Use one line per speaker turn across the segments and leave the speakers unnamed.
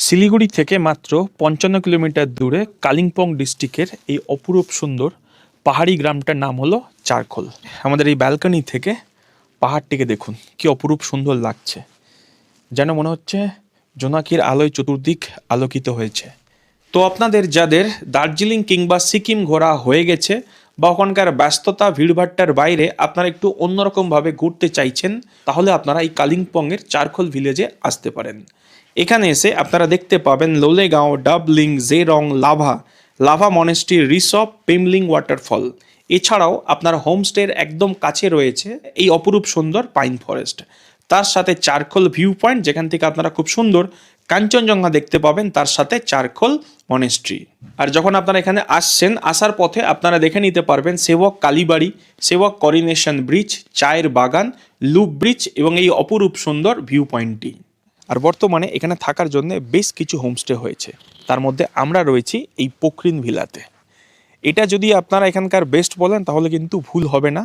শিলিগুড়ি থেকে মাত্র ৫৫ কিলোমিটার দূরে কালিম্পং ডিস্ট্রিক্টের এই অপরূপ সুন্দর পাহাড়ি গ্রামটার নাম হলো চারখোল। আমাদের এই ব্যালকনি থেকে পাহাড়টিকে দেখুন, কি অপরূপ সুন্দর লাগছে। যেন মনে হচ্ছে জোনাকির আলোয় চতুর্দিক আলোকিত হয়েছে। তো আপনাদের যাদের দার্জিলিং কিংবা সিকিম ঘোরা হয়ে গেছে বা ওখানকার ব্যস্ততা ভিড়ভাট্টার বাইরে আপনারা একটু অন্যরকমভাবে ঘুরতে চাইছেন, তাহলে আপনারা এই কালিম্পংয়ের চারখোল ভিলেজে আসতে পারেন। এখানে এসে আপনারা দেখতে পাবেন লোলেগাঁও, ডাবলিং, জেরং, লাভা মনেস্ট্রি, রিসপ, পেমলিং ওয়াটারফল। এছাড়াও আপনার হোমস্টের একদম কাছে রয়েছে এই অপরূপ সুন্দর পাইন ফরেস্ট, তার সাথে চারখোল ভিউ পয়েন্ট, যেখান থেকে আপনারা খুব সুন্দর কাঞ্চনজঙ্ঘা দেখতে পাবেন, তার সাথে চারখোল মনেস্ট্রি। আর যখন আপনারা এখানে আসছেন, আসার পথে আপনারা দেখে নিতে পারবেন সেবক কালীবাড়ি, সেবক করিনেশন ব্রিজ, চায়ের বাগান, লুপ ব্রিজ এবং এই অপরূপ সুন্দর ভিউ পয়েন্টটি। আর বর্তমানে এখানে থাকার জন্য বেশ কিছু হোমস্টে হয়েছে, তার মধ্যে আমরা রয়েছি এই পোখরিন ভিলাতে। এটা যদি আপনারা এখানকার বেস্ট বলেন তাহলে কিন্তু ভুল হবে না।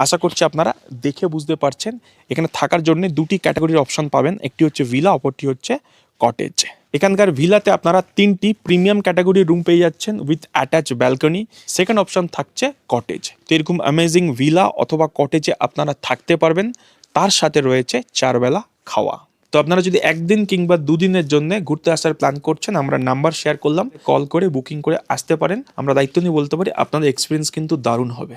আশা করছি আপনারা দেখে বুঝতে পারছেন। এখানে থাকার জন্য দুটি ক্যাটাগরির অপশন পাবেন, একটি হচ্ছে ভিলা, অপরটি হচ্ছে কটেজ। এখানকার ভিলাতে আপনারা 3টি প্রিমিয়াম ক্যাটাগরির রুম পেয়ে যাচ্ছেন with attach balcony. Second option থাকছে কটেজ। তো এরকম অ্যামেজিং ভিলা অথবা কটেজে আপনারা থাকতে পারবেন, তার সাথে রয়েছে 4 বেলা খাওয়া। তো আপনারা যদি একদিন কিংবা দুদিনের জন্য ঘুরতে আসার প্ল্যান করছেন, আমরা নাম্বার শেয়ার করলাম, কল করে বুকিং করে আসতে পারেন। আমরা দায়িত্ব নিয়ে বলতে পারি আপনাদের এক্সপিরিয়েন্স কিন্তু দারুণ হবে।